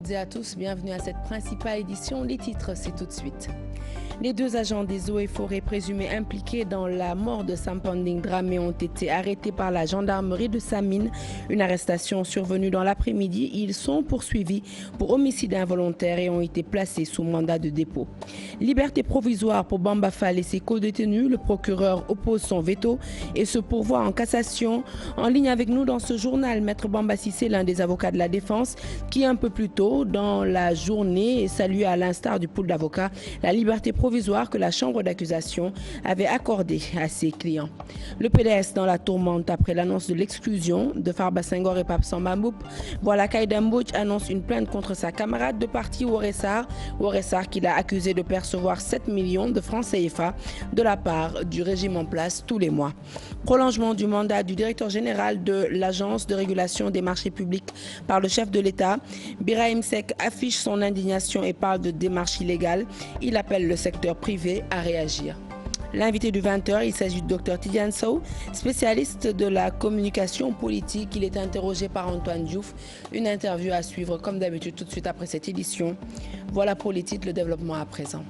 Bonjour à tous, bienvenue à cette principale édition. Les titres, c'est tout de suite. Les deux agents des eaux et forêts présumés impliqués dans la mort de Sampanding Dramé ont été arrêtés par la gendarmerie de Samine. Une arrestation survenue dans l'après-midi. Ils sont poursuivis pour homicide involontaire et ont été placés sous mandat de dépôt. Liberté provisoire pour Bamba Fall et ses co-détenus. Le procureur oppose son veto et se pourvoit en cassation. En ligne avec nous dans ce journal, Maître Bamba Cissé, l'un des avocats de la défense, qui un peu plus tôt dans la journée saluait à l'instar du pool d'avocats la liberté provisoire que la chambre d'accusation avait accordée à ses clients. Le PDS dans la tourmente après l'annonce de l'exclusion de Farba Senghor et Pape Samba Mboup. Voilà qu'Aïda Mbouch annonce une plainte contre sa camarade de parti Woressar qui l'a accusé de percevoir 7 millions de francs CFA de la part du régime en place tous les mois. Prolongement du mandat du directeur général de l'Agence de régulation des marchés publics par le chef de l'État. Birahim Seck affiche son indignation et parle de démarches illégales. Il appelle le secteur privé à réagir. L'invité du 20h, il s'agit du Dr Tidiane Sow, spécialiste de la communication politique. Il est interrogé par Antoine Diouf. Une interview à suivre comme d'habitude tout de suite après cette édition. Voilà pour les titres, le développement à présent.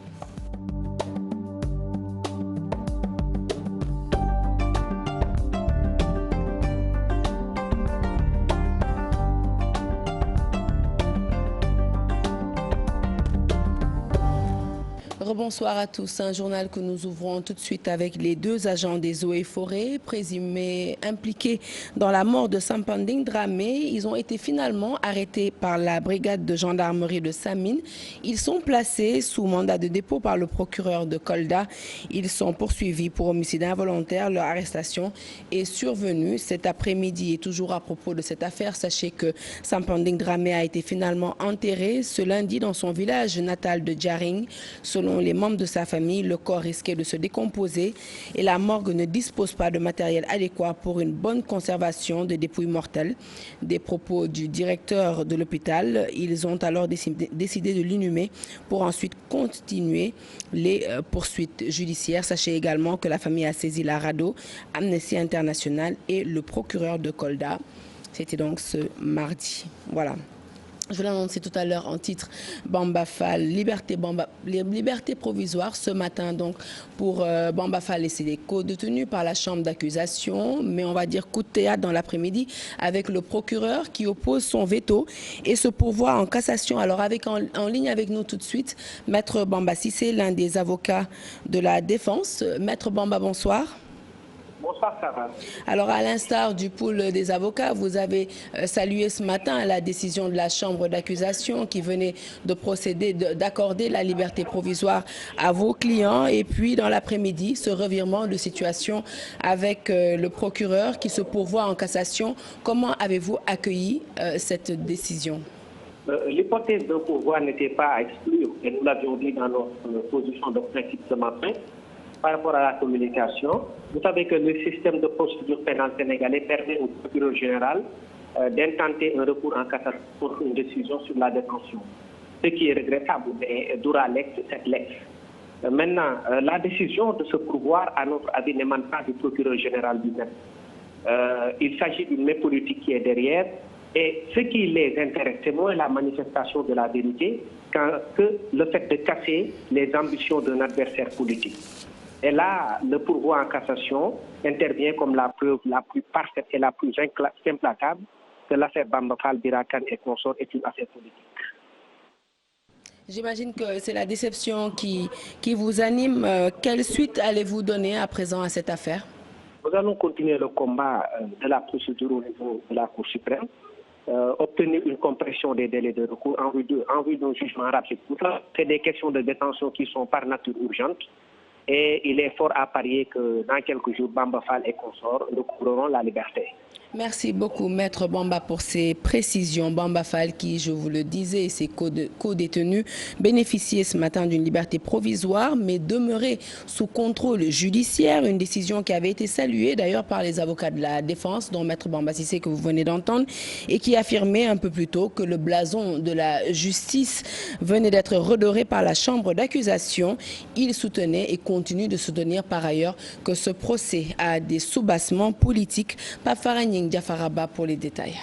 Bonsoir à tous. Un journal que nous ouvrons tout de suite avec les deux agents des eaux et forêts présumés impliqués dans la mort de Sampanding Dramé. Ils ont été finalement arrêtés par la brigade de gendarmerie de Samine. Ils sont placés sous mandat de dépôt par le procureur de Kolda. Ils sont poursuivis pour homicide involontaire. Leur arrestation est survenue cet après-midi. Et toujours à propos de cette affaire, sachez que Sampanding Dramé a été finalement enterré ce lundi dans son village natal de Djaring. Selon les membres de sa famille, le corps risquait de se décomposer et la morgue ne dispose pas de matériel adéquat pour une bonne conservation des dépouilles mortelles. Des propos du directeur de l'hôpital, ils ont alors décidé de l'inhumer pour ensuite continuer les poursuites judiciaires. Sachez également que la famille a saisi la RADDHO, Amnesty International et le procureur de Kolda. C'était donc ce mardi. Voilà. Je l'ai annoncé tout à l'heure en titre, Bamba Fall, liberté provisoire ce matin donc pour Bamba Fall et ses co-détenus par la chambre d'accusation, mais on va dire coup de théâtre dans l'après-midi avec le procureur qui oppose son veto et se pourvoit en cassation. Alors en ligne avec nous tout de suite, Maître Bamba Cissé, l'un des avocats de la défense. Maître Bamba, bonsoir. Bonsoir, Sarah. Alors, à l'instar du pool des avocats, vous avez salué ce matin la décision de la chambre d'accusation qui venait de procéder, d'accorder la liberté provisoire à vos clients. Et puis, dans l'après-midi, ce revirement de situation avec le procureur qui se pourvoit en cassation. Comment avez-vous accueilli cette décision? L'hypothèse d'un pourvoi n'était pas à exclure, et nous l'avions dit dans notre position de principe ce matin. Par rapport à la communication, vous savez que le système de procédure pénale sénégalais permet au procureur général d'intenter un recours en cassation pour une décision sur la détention. Ce qui est regrettable, mais dura lex, cette lex. Maintenant, la décision de se pourvoir, à notre avis, n'émane pas du procureur général lui-même. Il s'agit d'une main politique qui est derrière. Et ce qui les intéresse, c'est moins la manifestation de la vérité que le fait de casser les ambitions d'un adversaire politique. Et là, le pourvoi en cassation intervient comme la preuve la plus parfaite et la plus implacable que l'affaire Bamba Fall, Birakan et consort est une affaire politique. J'imagine que c'est la déception qui vous anime. Quelle suite allez-vous donner à présent à cette affaire? Nous allons continuer le combat de la procédure au niveau de la Cour suprême, obtenir une compression des délais de recours en vue d'un jugement rapide. C'est des questions de détention qui sont par nature urgentes. Et il est fort à parier que dans quelques jours, Bamba Fall et consorts recourront la liberté. Merci beaucoup, Maître Bamba, pour ces précisions. Bamba Fall, qui, je vous le disais, ses co-détenus bénéficiaient ce matin d'une liberté provisoire, mais demeuraient sous contrôle judiciaire. Une décision qui avait été saluée d'ailleurs par les avocats de la défense, dont Maître Bamba Cissé, que vous venez d'entendre, et qui affirmait un peu plus tôt que le blason de la justice venait d'être redoré par la chambre d'accusation. Il soutenait et continue de soutenir par ailleurs que ce procès a des soubassements politiques. Pape Faragning Diafaraba pour les détails.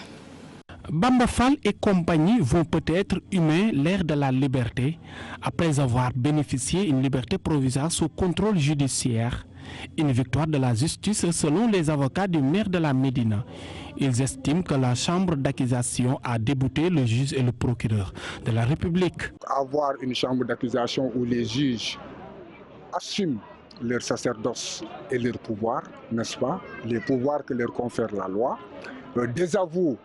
Bamba Fall et compagnie vont peut-être humer l'ère de la liberté après avoir bénéficié d'une liberté provisoire sous contrôle judiciaire. Une victoire de la justice selon les avocats du maire de la Médina. Ils estiment que la chambre d'accusation a débouté le juge et le procureur de la République. Avoir une chambre d'accusation où les juges assument leur sacerdoce et leur pouvoir, n'est-ce pas, les pouvoirs que leur confère la loi, désavouent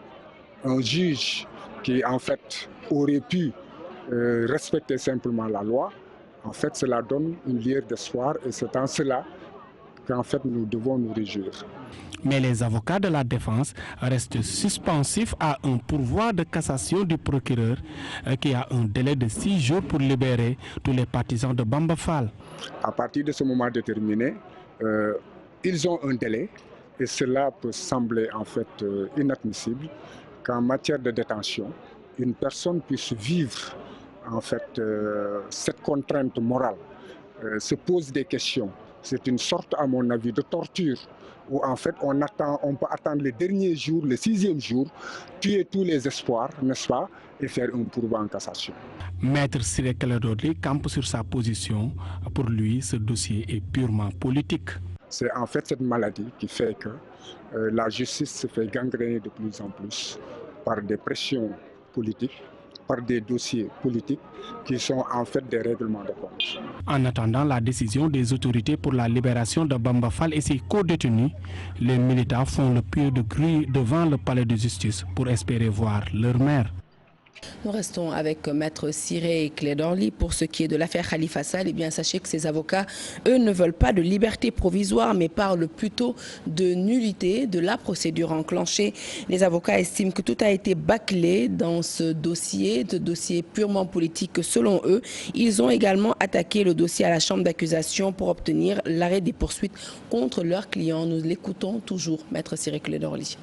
un juge qui en fait aurait pu respecter simplement la loi. En fait, cela donne une lueur d'espoir et c'est en cela qu'en fait nous devons nous réjouir. Mais les avocats de la défense restent suspensifs à un pourvoi de cassation du procureur qui a un délai de 6 jours pour libérer tous les partisans de Bamba Fall. À partir de ce moment déterminé, ils ont un délai et cela peut sembler en fait inadmissible qu'en matière de détention, une personne puisse vivre en fait cette contrainte morale, se pose des questions. C'est une sorte, à mon avis, de torture où en fait on peut attendre les derniers jours, le 6e jour, tuer tous les espoirs, n'est-ce pas, et faire un pourvoi en cassation. Maître Ciré Clédor Ly campe sur sa position. Pour lui, ce dossier est purement politique. C'est en fait cette maladie qui fait que la justice se fait gangréner de plus en plus par des pressions politiques, par des dossiers politiques qui sont en fait des règlements de compte. En attendant la décision des autorités pour la libération de Bamba Fall et ses co-détenus, les militants font le pied de grue devant le palais de justice pour espérer voir leur maire. Nous restons avec Maître Ciré Clédor Ly. Pour ce qui est de l'affaire Khalifa Sall, eh bien, sachez que ces avocats, eux, ne veulent pas de liberté provisoire, mais parlent plutôt de nullité de la procédure enclenchée. Les avocats estiment que tout a été bâclé dans ce dossier purement politique selon eux. Ils ont également attaqué le dossier à la chambre d'accusation pour obtenir l'arrêt des poursuites contre leurs clients. Nous l'écoutons toujours, Maître Ciré Clédor Ly.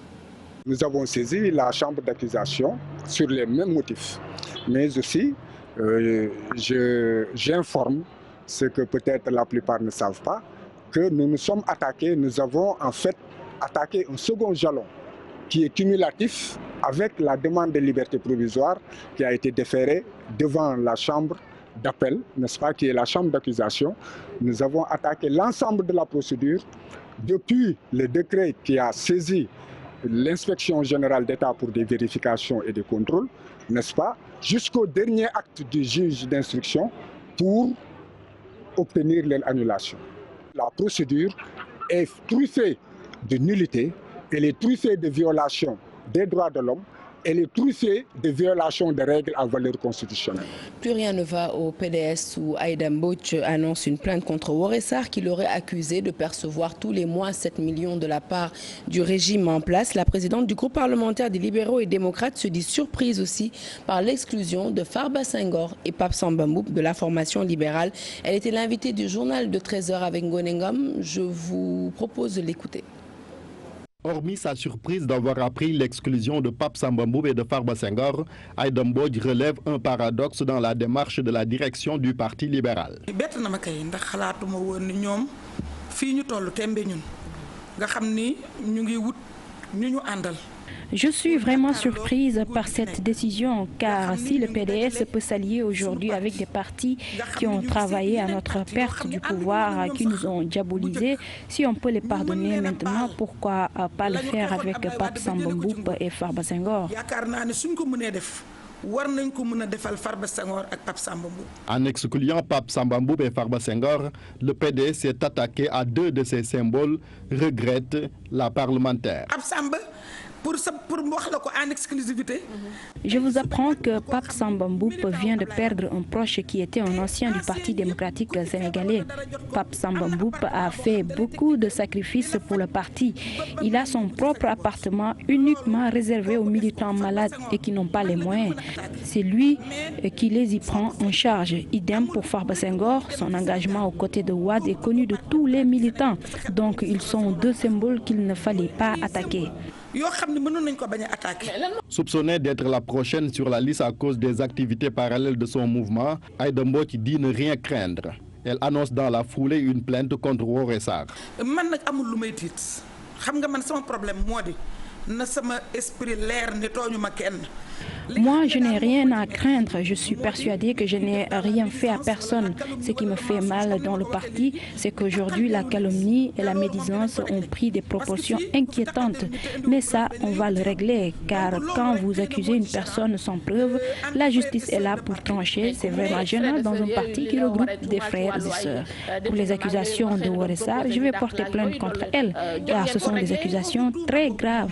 Nous avons saisi la chambre d'accusation sur les mêmes motifs. Mais aussi, j'informe, ce que peut-être la plupart ne savent pas, que nous nous sommes attaqués, nous avons en fait attaqué un second jalon qui est cumulatif avec la demande de liberté provisoire qui a été déférée devant la chambre d'appel, n'est-ce pas, qui est la chambre d'accusation. Nous avons attaqué l'ensemble de la procédure depuis le décret qui a saisi l'inspection générale d'État pour des vérifications et des contrôles, n'est-ce pas, jusqu'au dernier acte du juge d'instruction pour obtenir l'annulation. La procédure est truffée de nullité, elle est truffée de violations des droits de l'homme, elle est truffée de violations des règles à valeur constitutionnelle. Plus rien ne va au PDS où Aïda Mbodj annonce une plainte contre Woré Sarr qui l'aurait accusé de percevoir tous les mois 7 millions de la part du régime en place. La présidente du groupe parlementaire des libéraux et démocrates se dit surprise aussi par l'exclusion de Farba Senghor et Pape Samba Mboup de la formation libérale. Elle était l'invitée du journal de 13h avec Ngonengam. Je vous propose de l'écouter. Hormis sa surprise d'avoir appris l'exclusion de Pape Samba Mboup et de Farba Senghor, Aïda Mbodj relève un paradoxe dans la démarche de la direction du Parti libéral. Je suis vraiment surprise par cette décision, car si le PDS peut s'allier aujourd'hui avec des partis qui ont travaillé à notre perte du pouvoir, qui nous ont diabolisés, si on peut les pardonner maintenant, pourquoi pas le faire avec Pape Samba Mboup et Farba Senghor? En excluant Pape Samba Mboup et Farba Senghor, le PDS s'est attaqué à 2 de ses symboles, regrette la parlementaire. Je vous apprends que Pape Samba Mboup vient de perdre un proche qui était un ancien du Parti démocratique sénégalais. Pape Samba Mboup a fait beaucoup de sacrifices pour le parti. Il a son propre appartement uniquement réservé aux militants malades et qui n'ont pas les moyens. C'est lui qui les y prend en charge. Idem pour Farba Senghor, son engagement aux côtés de Wade est connu de tous les militants. Donc ils sont 2 symboles qu'il ne fallait pas attaquer. Soupçonnée d'être la prochaine sur la liste à cause des activités parallèles de son mouvement, Aïda Mbodj dit ne rien craindre. Elle annonce dans la foulée une plainte contre Woré Sarr. Moi, je n'ai rien à craindre. Je suis persuadée que je n'ai rien fait à personne. Ce qui me fait mal dans le parti, c'est qu'aujourd'hui, la calomnie et la médisance ont pris des proportions inquiétantes. Mais ça, on va le régler, car quand vous accusez une personne sans preuve, la justice est là pour trancher. C'est vraiment gênant dans un parti qui regroupe des frères et sœurs. Pour les accusations de Woré Sarr, je vais porter plainte contre elle, car ce sont des accusations très graves.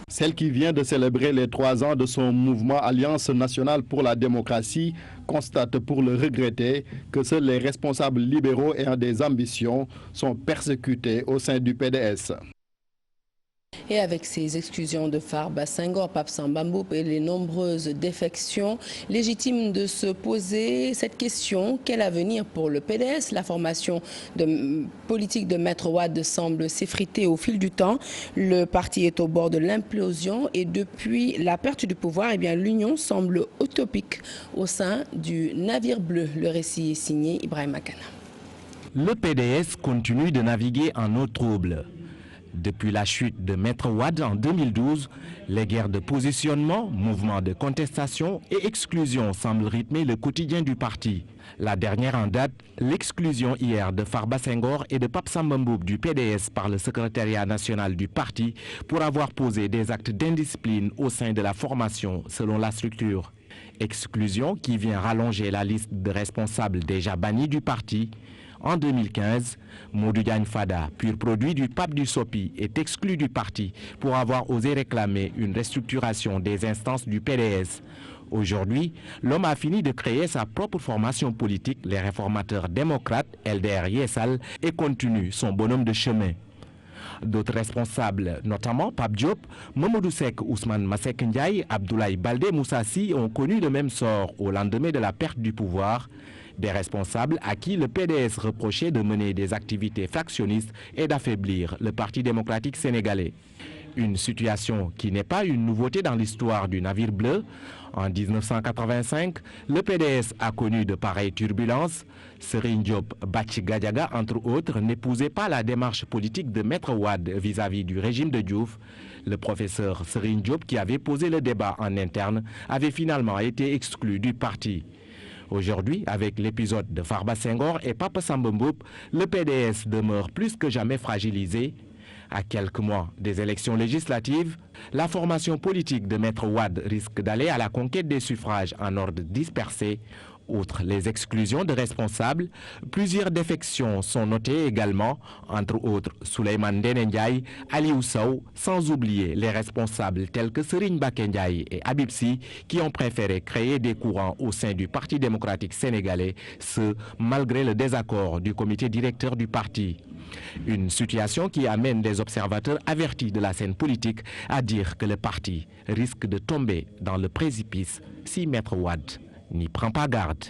Celle qui vient de célébrer les 3 ans de son mouvement Alliance nationale pour la démocratie constate pour le regretter que seuls les responsables libéraux ayant des ambitions sont persécutés au sein du PDS. Et avec ces exclusions de Farba Senghor, Pape Samba Mboup et les nombreuses défections, légitime de se poser cette question: quel avenir pour le PDS? La formation politique de Maître Wade semble s'effriter au fil du temps. Le parti est au bord de l'implosion et depuis la perte du pouvoir, l'union semble utopique au sein du navire bleu. Le récit est signé Ibrahim Akana. Le PDS continue de naviguer en eau trouble. Depuis la chute de Maître Wade en 2012, les guerres de positionnement, mouvements de contestation et exclusion semblent rythmer le quotidien du parti. La dernière en date, l'exclusion hier de Farba Senghor et de Pape Samba Mboup du PDS par le secrétariat national du parti pour avoir posé des actes d'indiscipline au sein de la formation selon la structure. Exclusion qui vient rallonger la liste de responsables déjà bannis du parti. En 2015, Modou Diagne Fada, pur produit du pape du Sopi, est exclu du parti pour avoir osé réclamer une restructuration des instances du PDS. Aujourd'hui, l'homme a fini de créer sa propre formation politique, les réformateurs démocrates, LDR Yessal, et continue son bonhomme de chemin. D'autres responsables, notamment Pape Diop, Mamadou Seck, Ousmane Masseck Ndiaye, Abdoulaye Baldé Moussassi, ont connu le même sort au lendemain de la perte du pouvoir. Des responsables à qui le PDS reprochait de mener des activités factionnistes et d'affaiblir le Parti démocratique sénégalais. Une situation qui n'est pas une nouveauté dans l'histoire du navire bleu. En 1985, le PDS a connu de pareilles turbulences. Serigne Diop Bathie Gadiaga, entre autres, n'épousait pas la démarche politique de Maître Wade vis-à-vis du régime de Diouf. Le professeur Serigne Diop, qui avait posé le débat en interne, avait finalement été exclu du parti. Aujourd'hui, avec l'épisode de Farba Senghor et Pape Samba Mboup, le PDS demeure plus que jamais fragilisé. À quelques mois des élections législatives, la formation politique de Maître Wade risque d'aller à la conquête des suffrages en ordre dispersé. Outre les exclusions de responsables, plusieurs défections sont notées également, entre autres Souleymane Ndéné Ndiaye, Aliou Sow, sans oublier les responsables tels que Serigne Mbacké Ndiaye et Habib Sy qui ont préféré créer des courants au sein du Parti démocratique sénégalais, ce malgré le désaccord du comité directeur du parti. Une situation qui amène des observateurs avertis de la scène politique à dire que le parti risque de tomber dans le précipice si Maître Wade n'y prend pas garde.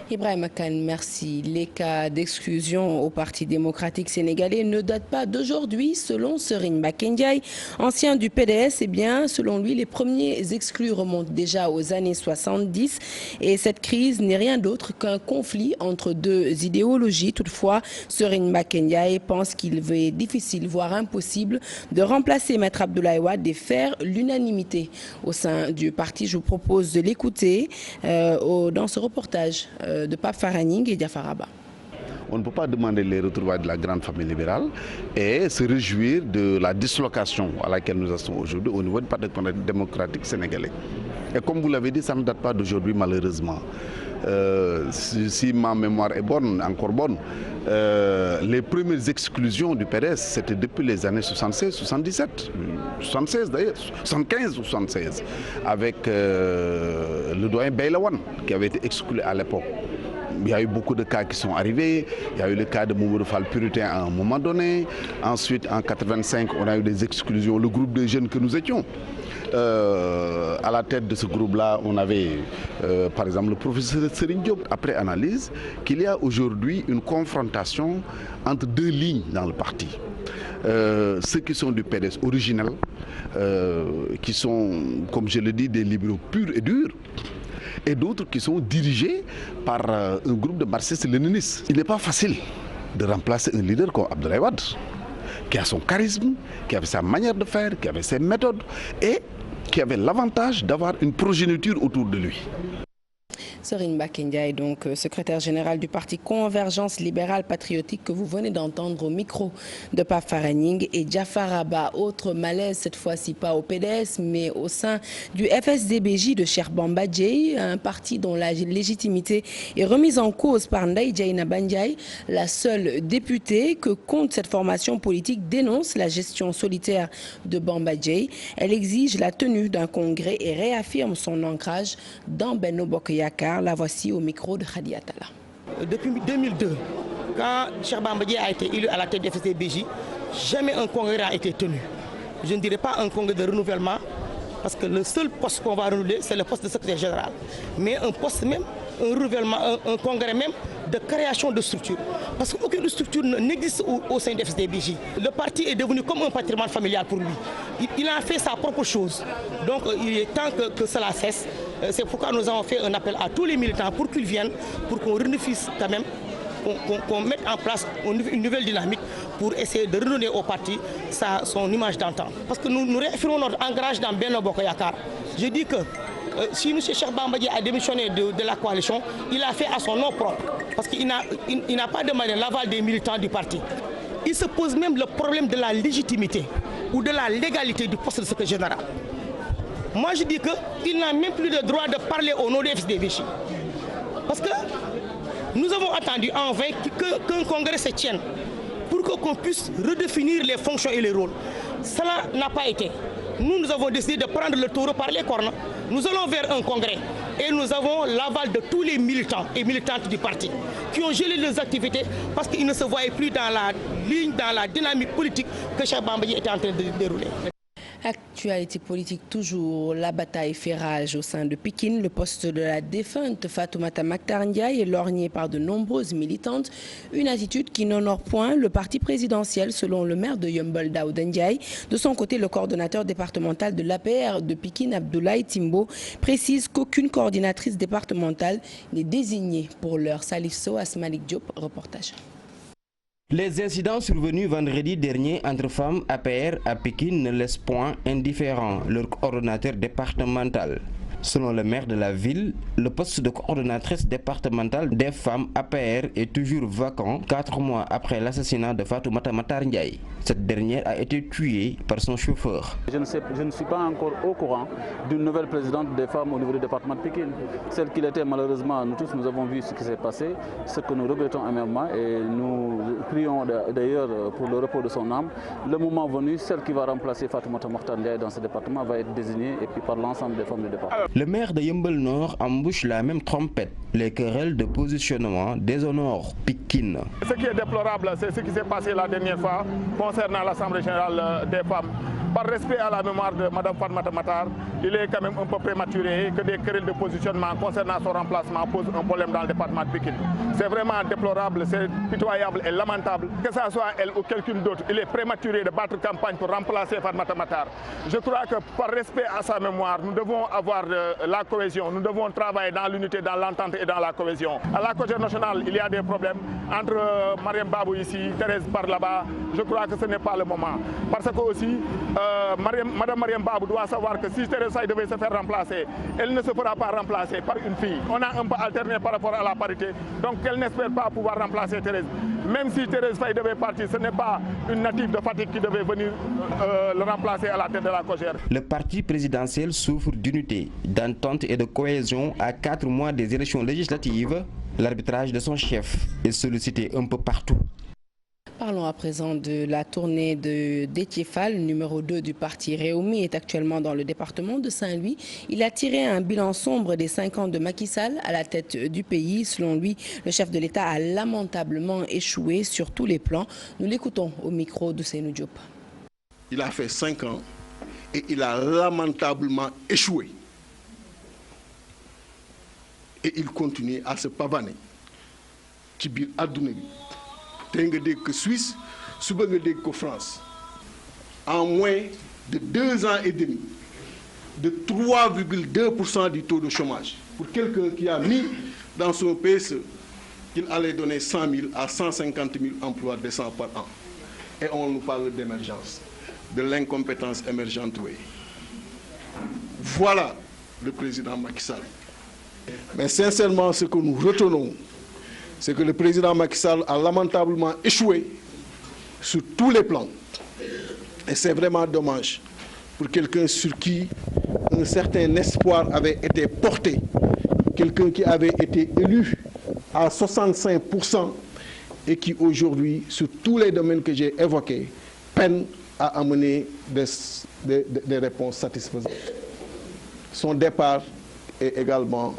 Ibrahim Akane, merci. Les cas d'exclusion au Parti démocratique sénégalais ne datent pas d'aujourd'hui. Selon Serigne Mbacké Ndiaye, ancien du PDS, selon lui, les premiers exclus remontent déjà aux années 70. Et cette crise n'est rien d'autre qu'un conflit entre deux idéologies. Toutefois, Serigne Mbacké Ndiaye pense qu'il est difficile, voire impossible, de remplacer Maître Abdoulaye Wade et faire l'unanimité au sein du parti. Je vous propose de l'écouter dans ce reportage de Pape Faraning et Diafaraba. On ne peut pas demander les retrouvailles de la grande famille libérale et se réjouir de la dislocation à laquelle nous sommes aujourd'hui au niveau du Parti démocratique sénégalais. Et comme vous l'avez dit, ça ne date pas d'aujourd'hui malheureusement. Si ma mémoire est bonne, encore bonne, les premières exclusions du PDS, c'était depuis les années 76, 77, 76 d'ailleurs, 75 ou 76, avec le doyen Beylawan qui avait été exclu à l'époque. Il y a eu beaucoup de cas qui sont arrivés. Il y a eu le cas de Mamadou Fall Puritain à un moment donné. Ensuite, en 85, on a eu des exclusions, le groupe de jeunes que nous étions. À la tête de ce groupe-là, on avait par exemple le professeur Serigne Diop. Après analyse, qu'il y a aujourd'hui une confrontation entre deux lignes dans le parti. Ceux qui sont du PDS originel, qui sont, comme je le dis, des libéraux purs et durs, et d'autres qui sont dirigés par un groupe de marxistes-léninistes. Il n'est pas facile de remplacer un leader comme Abdoulaye Wade, qui a son charisme, qui avait sa manière de faire, qui avait ses méthodes et qui avait l'avantage d'avoir une progéniture autour de lui. Serine Bakendiaï, donc secrétaire général du parti Convergence libérale patriotique que vous venez d'entendre au micro de Pape Faraning, et Jafar Abba. Autre malaise, cette fois-ci pas au PDS mais au sein du FSDBJ de Cheikh Bamba Dièye, un parti dont la légitimité est remise en cause par Ndaye Dieynaba Bandiaye. La seule députée que compte cette formation politique dénonce la gestion solitaire de Bamba Dièye. Elle exige la tenue d'un congrès et réaffirme son ancrage dans Benno Bokk Yakaar. La voici au micro de Khady Attala. Depuis 2002, quand Cheikh Bamba Dièye a été élu à la tête du FSDBJ, jamais un congrès n'a été tenu. Je ne dirais pas un congrès de renouvellement, parce que le seul poste qu'on va renouveler, c'est le poste de secrétaire général. Mais un poste même, un renouvellement, un congrès même de création de structure. Parce qu'aucune structure n'existe au sein du FSDBJ. Le parti est devenu comme un patrimoine familial pour lui. Il a fait sa propre chose. Donc il est temps que cela cesse. C'est pourquoi nous avons fait un appel à tous les militants pour qu'ils viennent, pour qu'on renifie quand même, qu'on mette en place une nouvelle dynamique pour essayer de redonner au parti son image d'antan. Parce que nous réaffirmons notre ancrage dans Benno Bokk Yakaar. Je dis que si M. Cheikh Bamba Dièye a démissionné de la coalition, il l'a fait à son nom propre. Parce qu'il n'a pas demandé l'aval des militants du parti. Il se pose même le problème de la légitimité ou de la légalité du poste de secrétaire général. Moi je dis qu'il n'a même plus le droit de parler au nom du FSDBJ. Parce que nous avons attendu en vain qu'un congrès se tienne pour qu'on puisse redéfinir les fonctions et les rôles. Cela n'a pas été. Nous avons décidé de prendre le taureau par les cornes. Nous allons vers un congrès et nous avons l'aval de tous les militants et militantes du parti qui ont gelé leurs activités parce qu'ils ne se voyaient plus dans la ligne, dans la dynamique politique que Cheikh Bamba Dièye était en train de dérouler. Actualité politique toujours, la bataille fait rage au sein de Pikine. Le poste de la défunte Fatoumata Mactar Ndiaye est lorgné par de nombreuses militantes. Une attitude qui n'honore point le parti présidentiel selon le maire de Yeumbeul Daouda Ndiaye. De son côté, le coordonnateur départemental de l'APR de Pikine, Abdoulaye Timbo, précise qu'aucune coordinatrice départementale n'est désignée pour l'heure. Salif Sow, Asmalik Diop, reportage. Les incidents survenus vendredi dernier entre femmes APR à Pékin ne laissent point indifférent leur coordonnateur départemental. Selon le maire de la ville, le poste de coordonnatrice départementale des femmes APR est toujours vacant 4 mois après l'assassinat de Fatoumata Mactar Ndiaye. Cette dernière a été tuée par son chauffeur. Je ne suis pas encore au courant d'une nouvelle présidente des femmes au niveau du département de Pékin. Celle qu'il était, malheureusement, nous tous nous avons vu ce qui s'est passé, ce que nous regrettons énormément et nous prions d'ailleurs pour le repos de son âme. Le moment venu, celle qui va remplacer Fatoumata Mactar Ndiaye dans ce département va être désignée et puis par l'ensemble des femmes du département. Le maire de Yeumbeul Nord embouche la même trompette. Les querelles de positionnement déshonorent Pikine. Ce qui est déplorable, c'est ce qui s'est passé la dernière fois concernant l'Assemblée générale des femmes. Par respect à la mémoire de Mme Fatoumata Mactar, il est quand même un peu prématuré que des querelles de positionnement concernant son remplacement posent un problème dans le département de Pikine. C'est vraiment déplorable, c'est pitoyable et lamentable. Que ce soit elle ou quelqu'un d'autre, il est prématuré de battre campagne pour remplacer Fatoumata Mactar. Je crois que par respect à sa mémoire, nous devons avoir la cohésion, nous devons travailler dans l'unité, dans l'entente et dans la cohésion. À la Cogère nationale, il y a des problèmes entre Mariam Babou ici, Thérèse par là-bas. Je crois que ce n'est pas le moment. Parce que aussi, Madame Mariam Babou doit savoir que si Thérèse Faye devait se faire remplacer, elle ne se fera pas remplacer par une fille. On a un peu alterné par rapport à la parité, donc elle n'espère pas pouvoir remplacer Thérèse. Même si Thérèse Faye devait partir, ce n'est pas une native de Fatick qui devait venir le remplacer à la tête de la Cogère. Le parti présidentiel souffre d'unité, d'entente et de cohésion à 4 mois des élections législatives. L'arbitrage de son chef est sollicité un peu partout. Parlons à présent de la tournée de Déthié Fall, numéro 2 du parti Rewmi, est actuellement dans le département de Saint-Louis. Il a tiré un bilan sombre des 5 ans de Macky Sall à la tête du pays. Selon lui, le chef de l'État a lamentablement échoué sur tous les plans. Nous l'écoutons au micro de Seynou Diop. Il a fait 5 ans et il a lamentablement échoué. Et il continue à se pavaner ci biir àdduna bi. Tey nga dégg ko Suisse, suba nga dégg ko France. En moins de 2 ans et demi, de 3,2% du taux de chômage. Pour quelqu'un qui a mis dans son PSE qu'il allait donner 100 000 à 150 000 emplois décents par an. Et on nous parle d'émergence, de l'incompétence émergente. Oui. Voilà le président Macky Sall. Mais sincèrement, ce que nous retenons, c'est que le président Macky Sall a lamentablement échoué sur tous les plans. Et c'est vraiment dommage pour quelqu'un sur qui un certain espoir avait été porté, quelqu'un qui avait été élu à 65% et qui aujourd'hui, sur tous les domaines que j'ai évoqués, peine à amener des réponses satisfaisantes. Son départ est également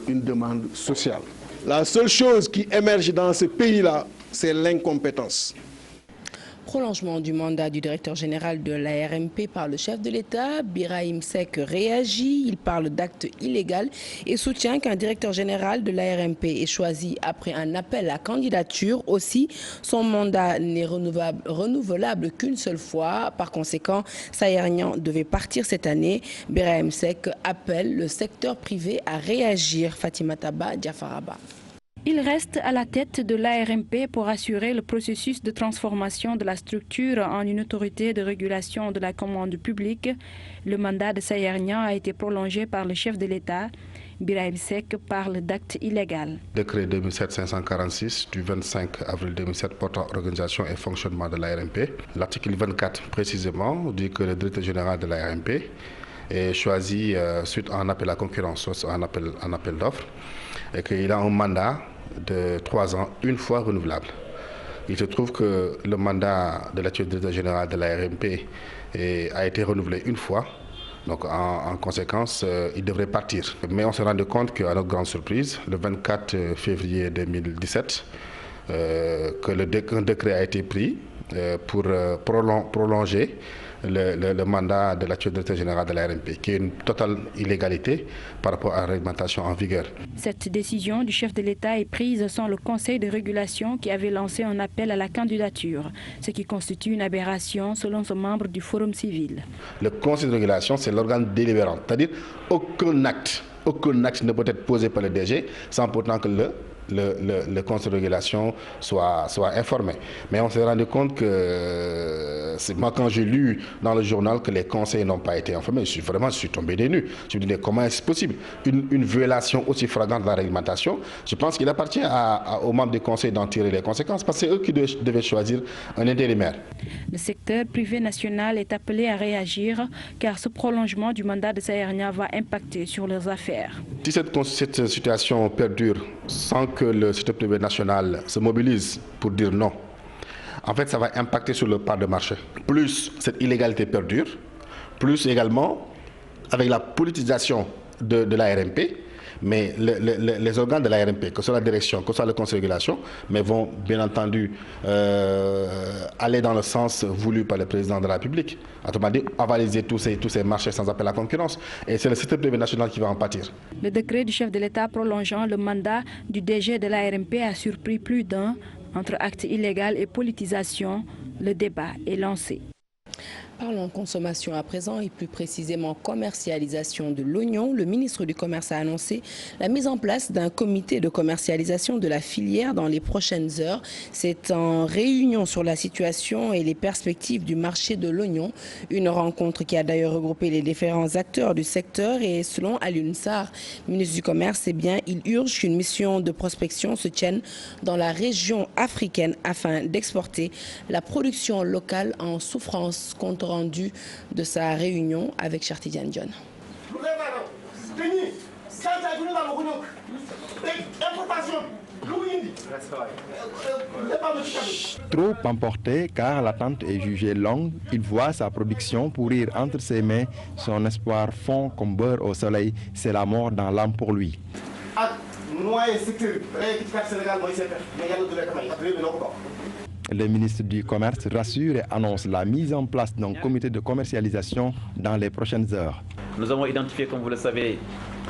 une demande sociale. La seule chose qui émerge dans ce pays-là, c'est l'incompétence. Prolongement du mandat du directeur général de l'ARMP par le chef de l'État, Birahim Seck réagit. Il parle d'acte illégal et soutient qu'un directeur général de l'ARMP est choisi après un appel à candidature. Aussi, son mandat n'est renouvelable qu'une seule fois. Par conséquent, Sayer Niang devait partir cette année. Birahim Seck appelle le secteur privé à réagir. Fatimata Ba, Diafaraba. Il reste à la tête de l'ARMP pour assurer le processus de transformation de la structure en une autorité de régulation de la commande publique. Le mandat de Sayer Niang a été prolongé par le chef de l'État. Birahim Seck parle d'acte illégal. Décret 2007-546 du 25 avril 2007 portant organisation et fonctionnement de l'ARMP. L'article 24 précisément dit que le directeur général de l'ARMP est choisi suite à un appel à concurrence, soit un appel d'offres, et qu'il a un mandat de 3 ans, une fois renouvelable. Il se trouve que le mandat de l'actuel directeur général de l'ARMP a été renouvelé une fois, donc en conséquence, il devrait partir. Mais on se rend compte qu'à notre grande surprise, le 24 février 2017, qu'un décret a été pris pour prolonger le mandat de l'actuel directeur général de l'ARMP, qui est une totale illégalité par rapport à la réglementation en vigueur. Cette décision du chef de l'État est prise sans le Conseil de régulation qui avait lancé un appel à la candidature, ce qui constitue une aberration selon ce membre du Forum civil. Le Conseil de régulation, c'est l'organe délibérant, c'est-à-dire aucun acte ne peut être posé par le DG sans pourtant que le Conseil de régulation soit informé. Mais on s'est rendu compte que, moi quand j'ai lu dans le journal que les conseils n'ont pas été informés, je suis tombé des nues. Je me disais comment est-ce possible une violation aussi flagrante de la réglementation. Je pense qu'il appartient aux membres du conseil d'en tirer les conséquences parce que c'est eux qui devaient choisir un intérimaire. Le secteur privé national est appelé à réagir car ce prolongement du mandat de Sayer Niang va impacter sur leurs affaires. Si cette situation perdure sans que le secteur privé national se mobilise pour dire non, en fait, ça va impacter sur le part de marché. Plus cette illégalité perdure, plus également avec la politisation de l'ARMP, mais les organes de l'ARMP, que ce soit la direction, que ce soit le conseil de régulation, mais vont bien entendu aller dans le sens voulu par le président de la République. Autrement dit, avaliser tous ces marchés sans appel à la concurrence. Et c'est le secteur privé national qui va en pâtir. Le décret du chef de l'État prolongeant le mandat du DG de l'ARMP a surpris plus d'un. Entre acte illégal et politisation, le débat est lancé. Parlons consommation à présent et plus précisément commercialisation de l'oignon. Le ministre du Commerce a annoncé la mise en place d'un comité de commercialisation de la filière dans les prochaines heures. C'est en réunion sur la situation et les perspectives du marché de l'oignon. Une rencontre qui a d'ailleurs regroupé les différents acteurs du secteur et selon Alioune Sarr, ministre du Commerce, eh bien, il urge qu'une mission de prospection se tienne dans la région africaine afin d'exporter la production locale en souffrance compte rendu de sa réunion avec Chartidiane John. Trop emporté car l'attente est jugée longue, il voit sa production pourrir entre ses mains, son espoir fond comme beurre au soleil, c'est la mort dans l'âme pour lui. Le ministre du Commerce rassure et annonce la mise en place d'un comité de commercialisation dans les prochaines heures. Nous avons identifié, comme vous le savez,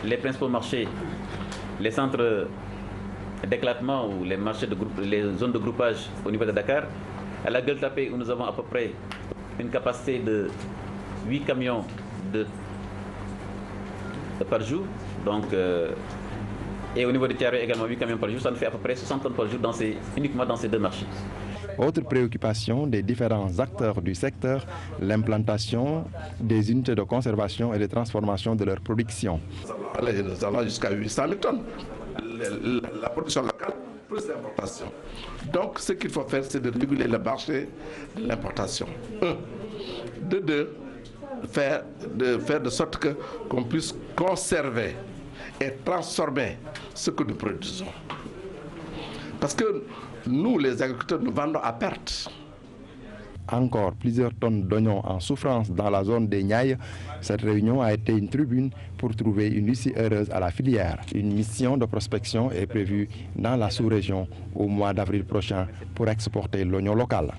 les principaux marchés, les centres d'éclatement ou les marchés les zones de groupage au niveau de Dakar. À la Gueule Tapée, où nous avons à peu près une capacité de 8 camions de par jour. Donc, et au niveau de Thiaroye également 8 camions par jour, ça nous fait à peu près 60 tonnes par jour uniquement dans ces deux marchés. Autre préoccupation des différents acteurs du secteur, l'implantation des unités de conservation et de transformation de leur production. Nous allons jusqu'à 800 000 tonnes. La production locale plus l'importation. Donc ce qu'il faut faire, c'est de réguler le marché de l'importation. De deux, faire de sorte qu'on puisse conserver et transformer ce que nous produisons. Parce que nous, les agriculteurs, nous vendons à perte. Encore plusieurs tonnes d'oignons en souffrance dans la zone des Niayes. Cette réunion a été une tribune pour trouver une issue heureuse à la filière. Une mission de prospection est prévue dans la sous-région au mois d'avril prochain pour exporter l'oignon local.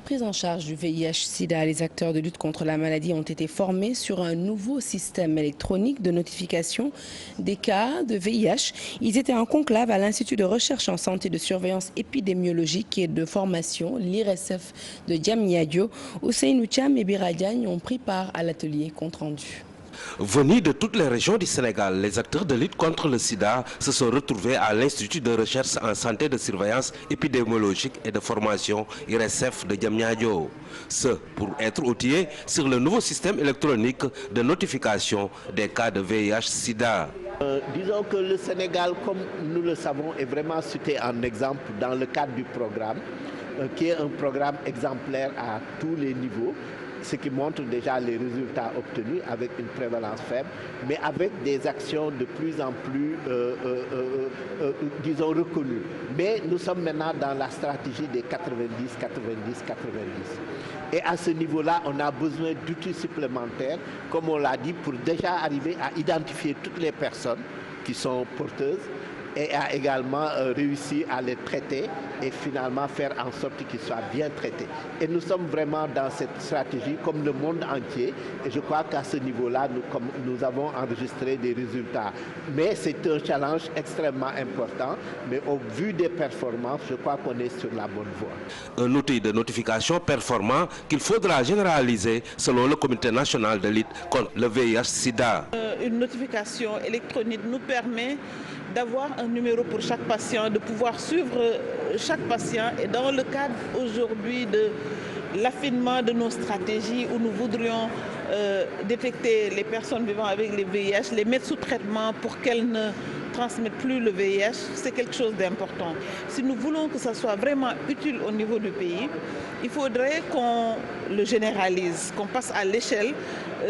Prise en charge du VIH-Sida, les acteurs de lutte contre la maladie ont été formés sur un nouveau système électronique de notification des cas de VIH. Ils étaient en conclave à l'Institut de recherche en santé de surveillance épidémiologique et de formation, l'IRSF de Diamniadio. Ousseynou Thiam et Bira Diagne ont pris part à l'atelier compte rendu. Venus de toutes les régions du Sénégal, les acteurs de lutte contre le sida se sont retrouvés à l'Institut de recherche en santé de surveillance épidémiologique et de formation IRSF de Diamniadio. Ce pour être outillés sur le nouveau système électronique de notification des cas de VIH-Sida. Disons que le Sénégal, comme nous le savons, est vraiment cité en exemple dans le cadre du programme, qui est un programme exemplaire à tous les niveaux, ce qui montre déjà les résultats obtenus avec une prévalence faible, mais avec des actions de plus en plus, disons, reconnues. Mais nous sommes maintenant dans la stratégie des 90-90-90. Et à ce niveau-là, on a besoin d'outils supplémentaires, comme on l'a dit, pour déjà arriver à identifier toutes les personnes qui sont porteuses et à également réussir à les traiter et finalement faire en sorte qu'ils soient bien traités. Et nous sommes vraiment dans cette stratégie comme le monde entier et je crois qu'à ce niveau-là, nous avons enregistré des résultats. Mais c'est un challenge extrêmement important, mais au vu des performances, je crois qu'on est sur la bonne voie. Un outil de notification performant qu'il faudra généraliser selon le Comité national de lutte contre le VIH-Sida. Une notification électronique nous permet d'avoir un numéro pour chaque patient, de pouvoir suivre chaque patient. Et dans le cadre aujourd'hui de l'affinement de nos stratégies où nous voudrions détecter les personnes vivant avec les VIH, les mettre sous traitement pour qu'elles ne transmettent plus le VIH, c'est quelque chose d'important. Si nous voulons que ça soit vraiment utile au niveau du pays, il faudrait qu'on le généralise, qu'on passe à l'échelle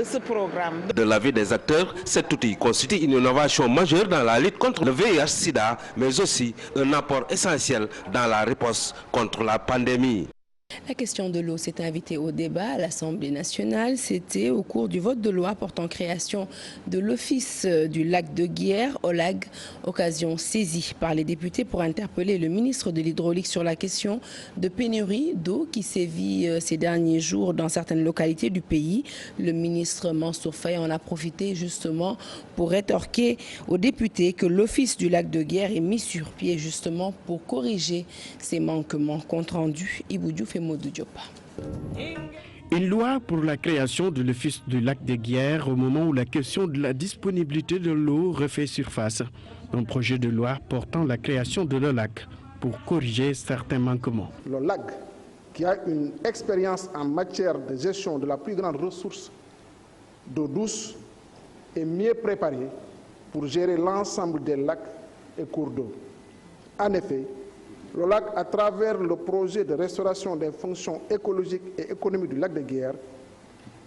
ce programme. De l'avis des acteurs, cet outil constitue une innovation majeure dans la lutte contre le VIH-Sida, mais aussi un apport essentiel dans la réponse contre la pandémie. La question de l'eau s'est invitée au débat à l'Assemblée nationale. C'était au cours du vote de loi portant création de l'Office du lac de Guiers, OLAG, occasion saisie par les députés pour interpeller le ministre de l'Hydraulique sur la question de pénurie d'eau qui sévit ces derniers jours dans certaines localités du pays. Le ministre Mansour Faye en a profité justement pour rétorquer aux députés que l'Office du lac de Guiers est mis sur pied justement pour corriger ces manquements. Compte rendu, Ibou Diouf et Modou Diop. Une loi pour la création de l'Office du lac de Guiers au moment où la question de la disponibilité de l'eau refait surface. Un projet de loi portant la création de l'OLAG pour corriger certains manquements. L'OLAG, qui a une expérience en matière de gestion de la plus grande ressource d'eau douce, est mieux préparé pour gérer l'ensemble des lacs et cours d'eau. En effet, l'OLAG, à travers le projet de restauration des fonctions écologiques et économiques du lac de Guiers,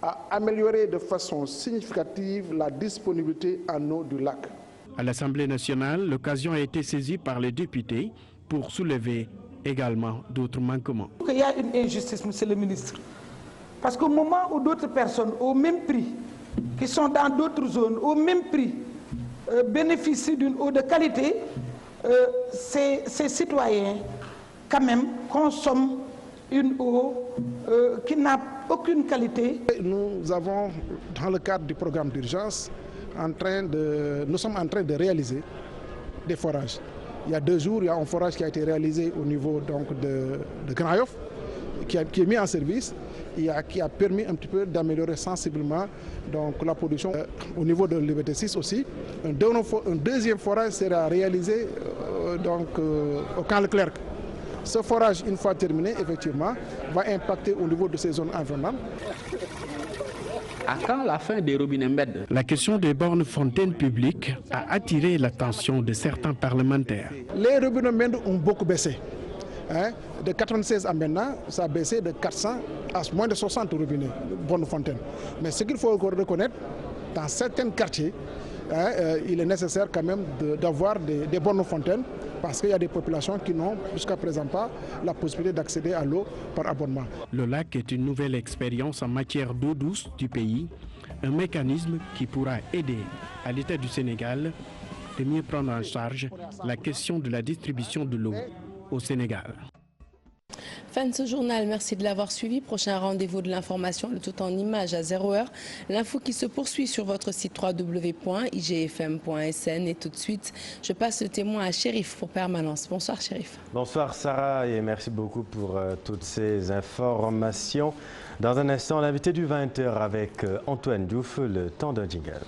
a amélioré de façon significative la disponibilité en eau du lac. À l'Assemblée nationale, l'occasion a été saisie par les députés pour soulever également d'autres manquements. Il y a une injustice, monsieur le ministre, parce qu'au moment où d'autres personnes au même prix, qui sont dans d'autres zones, au même prix, bénéficient d'une eau de qualité, ces citoyens, quand même, consomment une eau qui n'a aucune qualité. Nous avons, dans le cadre du programme d'urgence, nous sommes en train de réaliser des forages. Il y a 2 jours, il y a un forage qui a été réalisé au niveau donc, de Grand Yoff, est mis en service et qui a permis un petit peu d'améliorer sensiblement donc, la production. Au niveau de Liberté 6 aussi, un deuxième forage sera réalisé au camp Leclerc. Ce forage, une fois terminé, effectivement, va impacter au niveau de ces zones environnantes. À quand la fin des robinets mbed? La question des bornes fontaines publiques a attiré l'attention de certains parlementaires. Les robinets mbed ont beaucoup baissé. De 96 à maintenant, ça a baissé de 400 à moins de 60 robinets, bornes fontaines. Mais ce qu'il faut encore reconnaître, dans certains quartiers, il est nécessaire quand même d'avoir des bornes fontaines parce qu'il y a des populations qui n'ont jusqu'à présent pas la possibilité d'accéder à l'eau par abonnement. Le lac est une nouvelle expérience en matière d'eau douce du pays, un mécanisme qui pourra aider à l'État du Sénégal de mieux prendre en charge la question de la distribution de l'eau au Sénégal. Fin de ce journal, merci de l'avoir suivi. Prochain rendez-vous de l'information, le tout en images à 0h. L'info qui se poursuit sur votre site www.igfm.sn. Et tout de suite, je passe le témoin à Chérif pour Permanence. Bonsoir Chérif. Bonsoir Sarah et merci beaucoup pour toutes ces informations. Dans un instant, l'invité du 20h avec Antoine Diouf, le temps d'un jingle.